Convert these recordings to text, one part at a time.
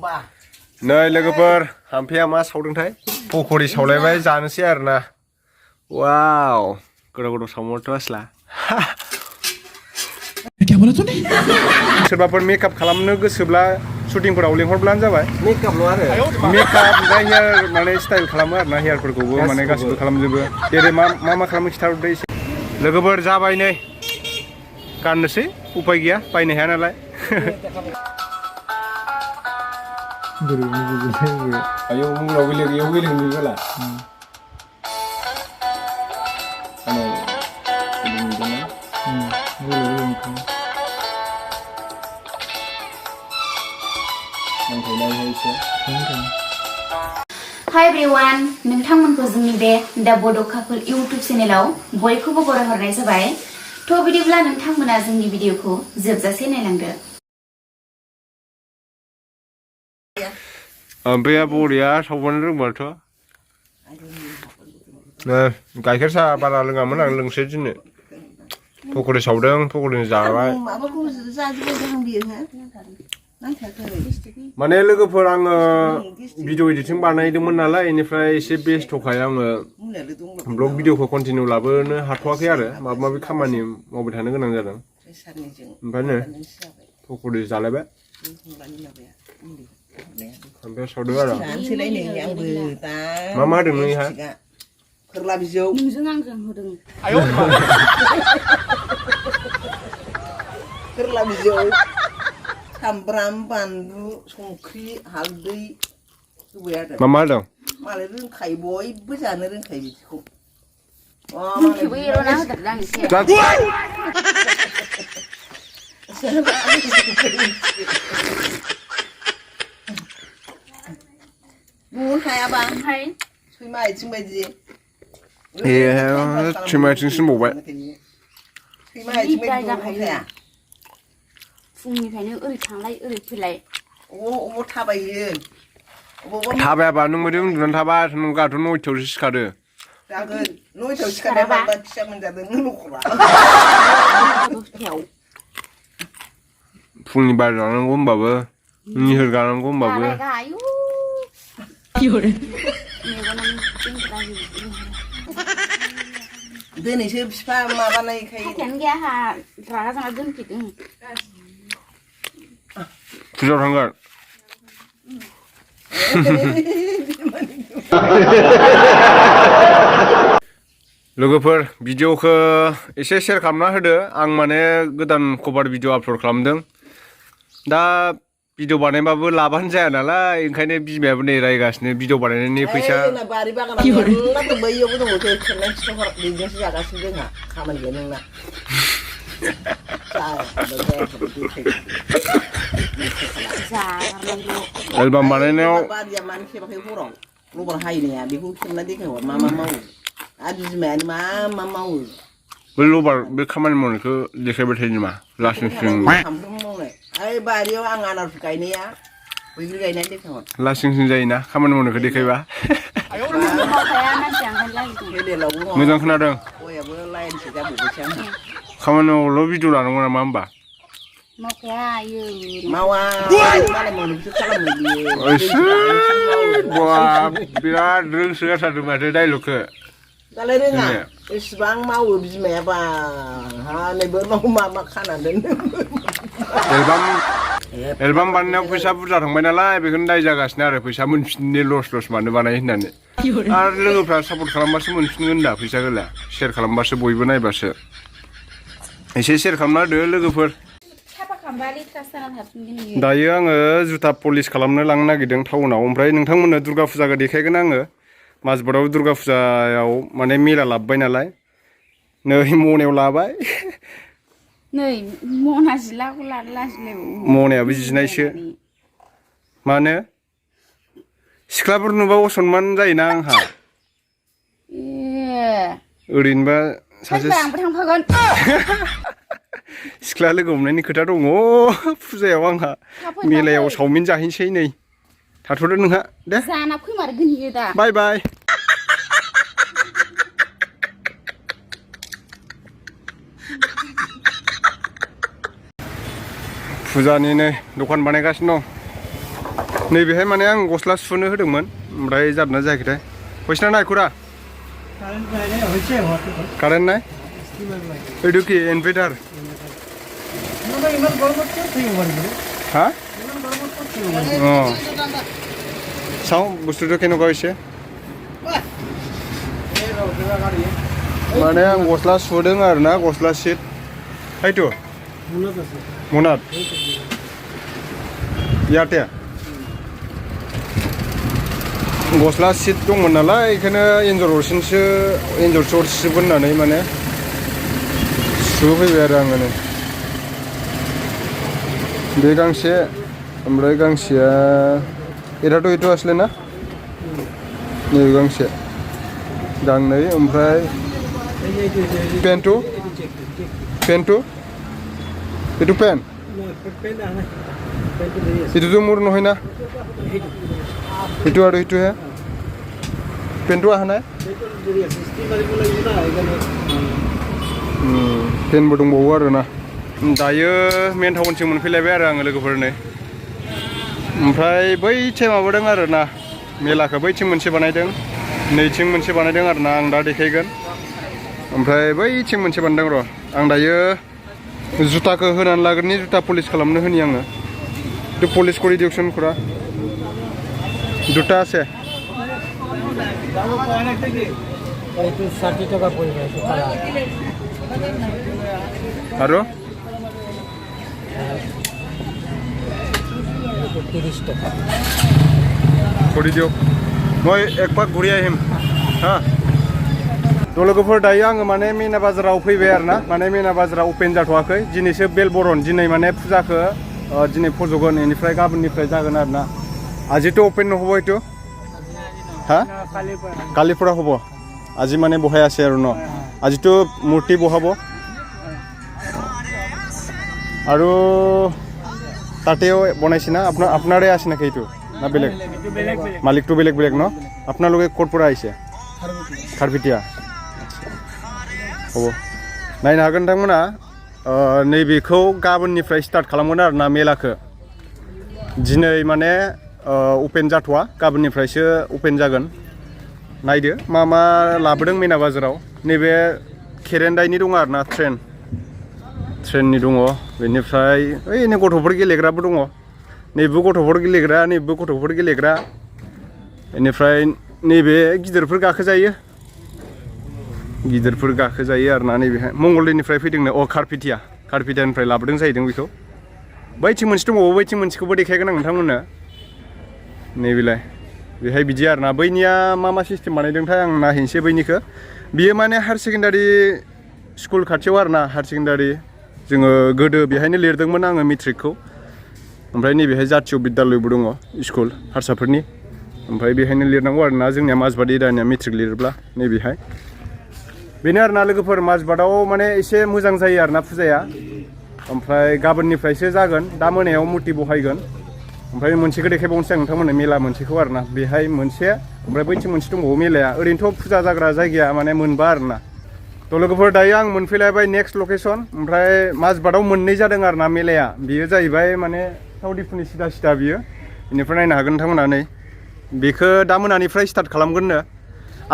नै लोगोफोर हामफैया मा सावदोंथाय पक'रि सावलायबाय जानोसै आरोना वाव गोदाव गोदाव सावमरथ' आसला सोरबाफोर मेकआप खालामनो गोसोब्ला शुटिंफोराव लिंहरब्लानो जाबाय मेकआपल' आरो मेकआप ओमफ्राय हेयार माने स्टाइल खालामो आरोना हेयारफोरखौबो माने गासिबो खालामजोबो देरै मा खालामो खिथाहरदो एसे लोगोफोर जाबाय नै गाननोसै उपाय गैया बायनो हाया नालाय ayo mulu giling juga lah Hi everyone, नोंथांमोनखौ जोंनि बे दा बड' कापोल इउट्युब चेनेलाव बयखौबो बरायहरनाय जाबाय। थ' बिदिब्ला नोंथांमोना जोंनि भिडिअखौ जोबजासे नायलांदो। ओमफ्राय बरिया सावबानो रोंबाथ' गाइखेर साहा बारा लोङामोन आं लोंसै दिनै पक'रि सावदों पक'रि जाबाय माने लोगोफोर आङो भिडिअ एडिटिं बानायदोंमोन नालाय बेनिफ्राय एसे बेस्थ'खाय आङो ब्लग भिडिअखौ कन्टिनिउ लाबोनो हाथ'वाखै आरो माबा माबि खामानि मावबाय थानो गोनां जादों ओमफ्रायनो पक'रि जालायबाय ओमफ्राय सावदों आरो मा होदों नोंहा फोरला बिजौ नोंजों आंजों होदों फोरला बिजौ सामब्राम बानलु संख्रि हालदै होबाय आरो मा होदों मालाय रोंखायो बयबो जानो रोंखायो बिदिखौ मुंखौबो एर'ना होदों एसे बुंनो हायाबा ओमफ्राय सैमा आथिं बायदि सैमा आथिं सिनबावबाय सैमा आथिं बायदि बुंखाया फुंनिफ्रायनो ओरै थांलाय ओरै फैलाय अबाव थाबायो थाबायाबा नों मोदै उन्दुनानै थाबा नों गाथ' 9थायावसो सिखारो जागोन 9थायाव सिखारनाय बा खिया मोनजादों नों न'खरा फुंनि बार जानांगौ होमबाबो निहोर गानांगौ होमबाबो दिनैसो बिफा माबानायखाय खाथियानो गैया आंहा रागा जाना दोनफैदों फुजायाव थांगोन लोगोफोर भिडिअखौ एसे शेयार खालामना होदो आं माने गोदान कभार भिडिअ आपल'ड खालामदों दा भिडिअ बानायबाबो लाबानो जाया नालाय ओंखायनो बिमायाबो नै रायगासिनो भिडिअ बानायनायनि फैसा बारि बागान बैयावबो दङ खेबनाय खिथाहर बेजोंसो जागासिनो जोंहा खामानि गैया नोंना एलबाम बानायनायाव बारिया मानो खेबाखै हराव लबार हायनाया बेखौ खेबना देखायहर मा मावो आरो बिमायानो मा मावो बै लबार बे खामानि मावनायखौ देखायबाय थायो नामा लासिं सिं सामफ्रोमबो मावनाय ओइ बारियाव आं आनारस गायनाया बैग्रि गायनाया देखायहर लासिं सिं जायोना खामानि मावनायखौ देखायबा मोजां खोनादों गयाबो लाइनसो जाबावबायसो आंहा खामानि मावल' भिडिअ लानांगौ नामा होमबा मावखाया मावा मालाय मावनायखौसो खालामो बियो बिराद रोंसोगारथारदों माथो डाइलगखौ दालाय रोङा एसेबां मावो बिमायाबा हानैबो मा खाना दोनदों एलबाम बानायनायाव फैसा बुरजा थांबाय नालाय बेखौनो दाय जागासिनो आरो फैसा मोनफिननो लस मानो बानाय होननानै आरो लोगोफ्रा सापर्ट खालामबासो मोनफिनगोन दा फैसा होला शेयार खालामबासो बयबो नायबासो एसे शेयार खालामना होदो लोगोफोर दायो आङो जुथा पलिश खालामनो लांनो नागिरदों टाउनाव ओमफ्राय नोंथांमोननो दुर्गा फुजाखौ देखायगोन आङो माजबाताव दुर्गा फुजायाव माने मेला लाबोबाय नालाय नै मनायाव लाबाय नै मना जिलाखौ लाजिलाय मनायाबो जिनायसो मानो सिख्लाफोर नुबा असनमान जायोना आंहा ओरैनोबा सासे थांफागोन सिख्ला लोगो हमनायनि खोथा दङ फुजायाव आंहा मेलायाव चावमिन जाहैनोसै नै थाथ'दो नोंहा दे जाना फैमारगोन इयो दा बाय बाय फुजानि नै दखान बानायगासिनो दं नैबेहाय माने आं गस्ला सुनो होदोंमोन ओमफ्राय जादोंना जायाखैथाय फैसा नायखुरा कारेन्ट नाय এইটো কি ইনভাৰ্টাৰ হা অঁ চাওঁ বস্তুটো কেনেকুৱা হৈছে মানে आं गस्ला सुदों आरोना गस्ला सिट এইটো मनात ইয়াতে गस्ला सिट दंमोन नालाय बेखायनो एन्जर अरसिबोगोन होननानै माने सुफैबाय आरो आङो नै बे गांसे ओमफ्राय गांसेया एराथ' एथ' आसले ना नैबे गांसे गांनै ओमफ्राय पेन्टु एटु पेन्ट एटुथ' मोर নহয় ना एटु आरो एटु हे पेन्टु आहा नाय पेनबो दंबावो आरोना दायो मेन टाउनसिम मोनफैलायबाय आरो आङो लोगोफोरनो ओमफ्राय बैथिं माबादों आरोना मेलाखौ बैथिं मोनसे बानायदों नैथिं मोनसे बानायदों आरोना आं दा देखायगोन ओमफ्राय बैथिं मोनसे बानायदों र' आं दायो जुताखौ होनानै लाग्रोनि जुता पलिश खालामनो होनि आङो तो पलिश কৰি দিয়কচোন খুৰা দুটা আছে এইটো 60 টাকা পৰিব এইটো কালাৰ আৰু 30 টাকা কৰি দিয়ক মই এক পাক ঘূৰি আহিম হা तो लोगोफोर दायो आङो माने मेना बाजाराव फैबाय आरोना माने मेना बाजारा अपेन जाथ'वाखै दिनैसो बेल बरन दिनै माने फुजाखौ दिनै फज'गोन बेनिफ्राय गाबोननिफ्राय जागोन आरोना आजिथ' अपेन নহ'ব এইটো হা কালিৰ পৰা হ'ব আজি মানে বহাই আছে আৰু ন আজিতো মূৰ্তি বহাব আৰু তাতেও বনাইছে না আপোনাৰে আছে নাকি এইটো না বেলেগ মালিকটো বেলেগ বেলেগ ন আপোনালোকে ক'ৰ পৰা আহিছে খাৰপিটিয়া হ'ব नायनो हागोन नोंथांमोना नैबेखौ गाबोननिफ्राय स्टार्ट खालामगोन आरोना मेलाखौ दिनै माने अपेन जाथ'वा गाबोननिफ्रायसो अपेन जागोन नायदो मा मा लाबोदों मेना बाजाराव नैबे खेरेन्दायनि दङ आरोना ट्रेननि दङ बेनिफ्राय ओइनै गथ'फोर गेलेग्राबो दङ नैबे गथ'फोर गेलेग्रा नैबे गथ'फोर गेलेग्रा बेनिफ्राय नैबे गिदिरफोर गाखोजायो आरोना नैबेहाय मंगलदैनिफ्राय फैदोंनो खारपिटियानिफ्राय लाबोदों जाहैदों बेखौ बैथिं मोनसे दंबावो बैथिं मोनसेखौबो देखायगोन आं नोंथांमोननो नैबेलाय बेहाय बिदि आरोना बैनिया मा सिस्टेम बानायदोंथाय आं नायहैनोसै बैनिखौ बियो माने हायार सेकेन्डारि स्कुल खाथियाव आरोना हायार सेकेन्डारि जोङो गोदो बेहायनो लिरदोंमोन आङो मेट्रिकखौ ओमफ्राय नैबेहाय जातीय बिद्यालयबो दङ स्कुल हारसाफोरनि ओमफ्राय बेहायनो लिरनांगौ आरोना जोंनिया माजबाट एरियानिया मेट्रिक लिरोब्ला नैबेहाय बेनो आरोना लोगोफोर माजबाटाव माने एसे मोजां जायो आरोना फुजाया ओमफ्राय गाबोननिफ्रायसो जागोन दा मोनायाव मुर्ति बहायगोन ओमफ्राय मोनसेखौ देखायबावनोसै आं नोंथांमोननो मेला मोनसेखौ आरोना बेहाय मोनसे ओमफ्राय बैथिं मोनसे दंबावो मेलाया ओरैनोथ' फुजा जाग्रा जायगाया माने मोनबा आरोना तो लोगोफोर दायो आं मोनफैलायबाय नेक्स्ट लकेसन ओमफ्राय माजबाटाव मोननै जादों आरोना मेलाया बियो जाहैबाय माने साउदिफोरनि सिदा बियो बेनिफ्राय नायनो हागोन नोंथांमोना नै बेखौ दा मोनानिफ्राय स्टार्ट खालामगोननो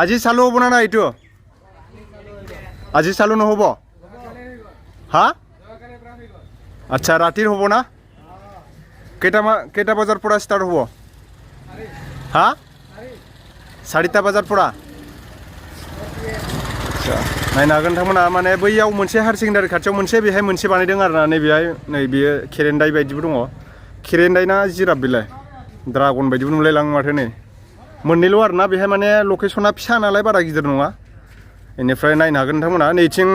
আজি চালু হ'ব না এইটো আজি চালু নহ'ব হা আচ্ছা ৰাতিৰ হ'ব না কেইটা বজাৰ পৰা ষ্টাৰ্ট হ'ব হা 4টা বজাৰ পৰা আচ্ছা नायनो हागोन नोंथांमोना माने बैयाव मोनसे हायार सेकेन्डारि खाथियाव मोनसे बेहाय मोनसे बानायदों आरोना नैबेहाय नै बेयो खेरेन्दाय बायदिबो दङ खेरेन्दाय ना जिराफ बेलाय ड्रागन बायदिबो नुलायलाङो माथो नै मोननैल' आरोना बेहाय माने लकेसना फिसा नालाय बारा गिदिर नङा बेनिफ्राय नायनो हागोन नोंथांमोना नैथिं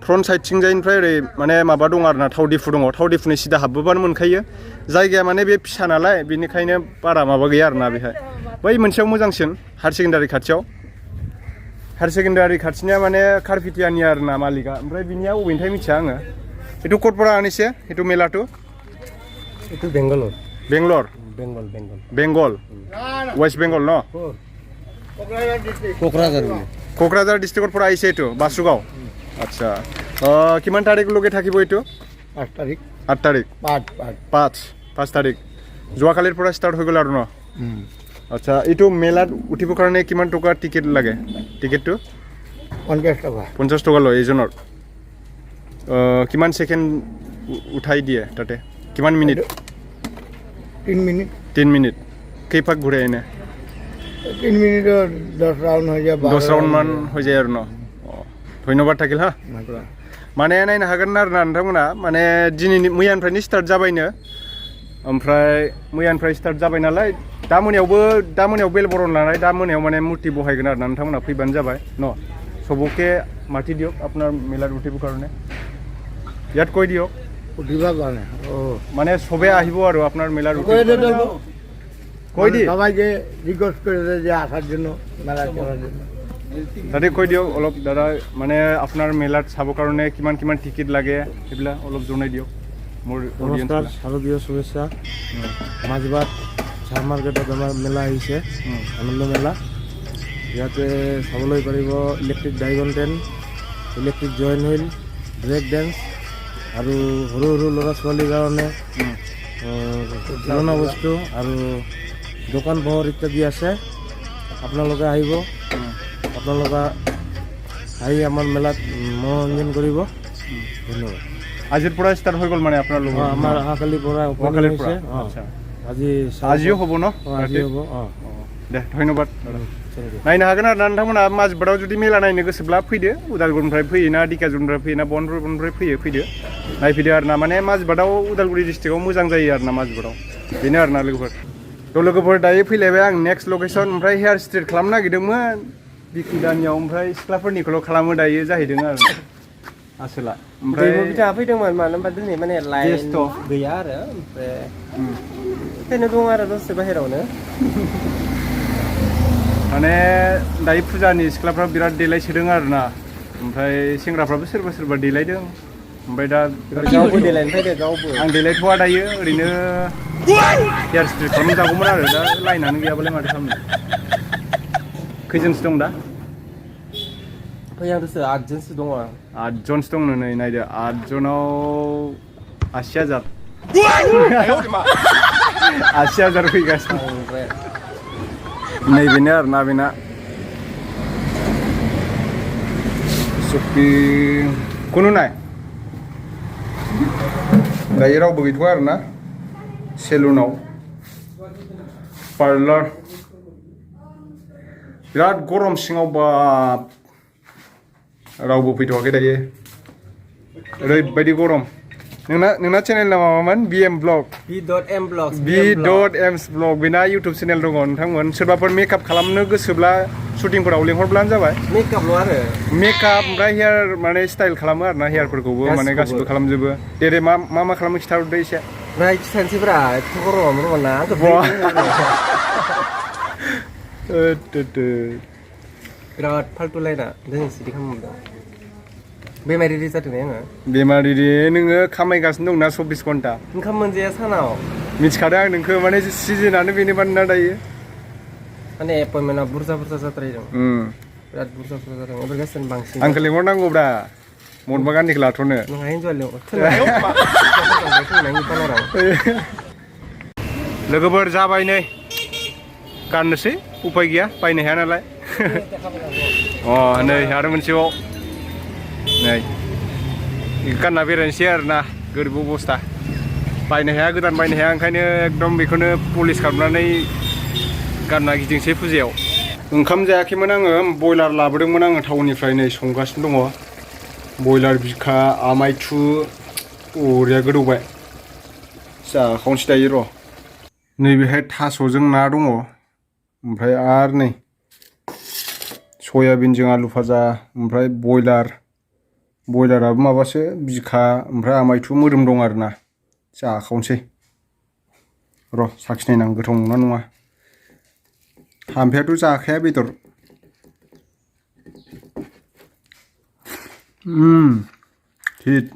फ्रन्ट साइडथिंजायनिफ्राय ओरै माने माबा दं आरोना थावदिफु दङ थावदिफुनि सिदा हाबबोबानो मोनखायो जायगाया माने बे फिसा नालाय बेनिखायनो बारा माबा गैया आरोना बेहाय बै मोनसेयाव मोजांसिन हायार सेकेन्डारि खाथियाव हायार सेकेन्डारि खाथिनिया माने खारपिटियानि आरोना मालिका ओमफ्राय बिनिया अबेनिफ्राय मिथिया आङो एटु कटपरा आनिसे एटु मेलाटु एटु बेंगल वेस्ट बेंगल न क'क्राझार डिस्ट्रिक्टर পৰা আহিছে এইটো বাসুগাঁও আচ্ছা কিমান তাৰিখলৈকে থাকিব এইটো 8 তাৰিখ 5 তাৰিখ যোৱাকালিৰ পৰা ষ্টাৰ্ট হৈ গ'ল আৰু ন আচ্ছা এইটো মেলাত উঠিবৰ কাৰণে কিমান টকা টিকেট লাগে টিকেটটো 50 টকা লয় এজনৰ কিমান সেকেন্ড উঠাই দিয়ে তাতে কিমান মিনিট 3 মিনিট কেইপাক ঘূৰে এনে 3 মিনিটৰ 10 ৰাউণ্ড হৈ যায় 10 ৰাউণ্ড মান হৈ যায় আৰু ন ধন্যবাদ থাকিল হা माने नायनो हागोन आरोना नोंथांमोना माने दिनैनि मैयानिफ्रायनो स्टार्ट जाबायनो ओमफ्राय मैयानिफ्राय स्टार्ट जाबाय नालाय दा मोनायाव बेल बरन लानाय दा मोनायाव माने मूर्ति बहायगोन आरोना नोंथांमोना फैबानो जाबाय न सबके माति दियक আপনার মেলার উঠিবৰ কাৰণে ইয়াত কৈ দিয়ক উঠিবা কাৰণে মানে সবে আহিব আৰু আপনার মেলার কৈ দি সবাইকে রিকোয়েস্ট করে যে আসার জন্য মেলা চলার জন্য দাদা কৈ দিয়ক অলপ দাদা মানে আপনার মেলাত চাবৰ কাৰণে কিমান টিকেট লাগে সেইবিলাক অলপ জনাই দিয়ক মোৰ নমস্কাৰ শারদীয় শুভেচ্ছা মাজবাত চাৰ মাৰ্কেটত আমাৰ মেলা আহিছে আনন্দ মেলা ইয়াতে চাবলৈ পাৰিব electric dragon train electric giant wheel break dance আৰু সৰু সৰু ল'ৰা ছোৱালীৰ কাৰণে খেলনা বস্তু আৰু দোকান পোহাৰ ইত্যাদি আছে আপোনালোকে আহিব আপোনালোকে আহি আমাৰ মেলাত মনোৰঞ্জন কৰিব ধন্যবাদ আজিৰ পৰা ষ্টাৰ্ট হৈ গ'ল মানে আপোনাৰ লগত আমাৰ অহাকালিৰ পৰা হৈছে আজিও হ'ব ন আজি হ'ব दे धन्यबाद नायनो हागोन आरो नोंथांमोना माजबाटाव जुदि मेला नायनो गोसोब्ला फैदो उदालगुरिनिफ्राय फैयोना दिकाजुलिनिफ्राय फैयोना बननिफ्राय फैदो नायफैदो आरोना माने माजबाटाव उदालगुरि डिस्ट्रिक्टआव मोजां जायो आरोना माजबाटाव बेनो आरोना लोगोफोर थ' लोगोफोर दायो फैलायबाय आं नेक्स्ट लकेसन ओमफ्राय हेयार स्ट्रेट खालामनो नागिरदोंमोन बिकि दानियाव ओमफ्राय सिख्लाफोरनिखौल' खालामो दायो जाहैदों आरो आसोला ओमफ्राय बिथाङा फैदोंमोन मानो होनबा दिनै माने लाइन गैया आरो ओमफ्राय ओंखायनो दं आरो दसे बाहेरावनो माने दायो फुजानि सिख्लाफ्रा बिराद देलायसोदों आरोना ओमफ्राय सेंग्राफ्राबो सोरबा देलायदों ओमफ्राय दा गावबो देलायनो फैदो गावबो आं देलायथ'वा दायो ओरैनो हेयार स्ट्रेट खालामजागौमोन आरो दा लाइनानो गैयाबालाय माथो खालामनो खैजोनसो दं दा फैहांदोंसो 8 जनसो दङ 8 जनसो दं नै नायदो 8 जनाव 80,000 80,000 फैगासिनो नैबेनो आरोना बेना शपिं कुनु नाय दायो रावबो गैथ'आ आरोना सेलुनाव पार्लार बिराद गरम सिङाव बाब रावबो फैथ'वाखै दायो ओरैबायदि गरम नोंना चेनेल मामोन BM blog B.M blog B.M blog बेना इउटुब चेनेल दङ नोंथांमोन सोरबाफोर मेकआप खालामनो गोसोब्ला शुटिंफोराव लेंहरब्लानो जाबाय मेकआपल' आरो मेकआप ओमफ्राय हेयार माने स्टाइल खालामो आरोना हेयारफोरखौबो माने गासिबो खालामजोबो दे मा खालामो खिथाहरदो एसे ओमफ्राय खिथानोसैब्रा एथ' गरम रमाना बिराद फाल्तु लायना दिनै सिटि खालामदों बेमारि जादों आङो बेमारि नोङो खामायगासिनो दंना 24 घन्टा ओंखाम मोनजाया सानाव मिथिखादों आं नोंखौ माने सिजोनानो बेनोबाना दायो माने एपइन्टमेन्टआ बुरजा जाद्रायदों बिराद बुरजा जादों एबार गासिनो बांसिन आंखौ लिंहरनांगौब्रा महात्मा गान्धीखौ लाथ'नो नोंहा हिन्जाव लोगोफोर जाबाय नै गाननोसै उपाय गैया बायनो हाया नालाय नै आरो मोनसेबाव नै गानना बेरायनोसै आरोना गोरिब अबस्था बायनो हाया गोदान बायनो हाया ओंखायनो एकदम बेखौनो पलिश खालामनानै गानना गिदिंसै फुजायाव ओंखाम जायाखैमोन आङो बयलार लाबोदोंमोन आङो टाउननिफ्राय नै संगासिनो दङ बयलार बिखा आमायथु बरिया गोदौबाय जाखावनोसै दायो र' नैबेहाय थास'जों ना दङ ओमफ्राय आरो नै सयाबिनजों आलु भाजा ओमफ्राय बयलाराबो माबासो बिखा ओमफ्राय आमायथु मोदोम दं आरोना जाखावनोसै र' साखिनायनां गोथाव नंना नङा हामफायाथ' जाखाया बेदर हिट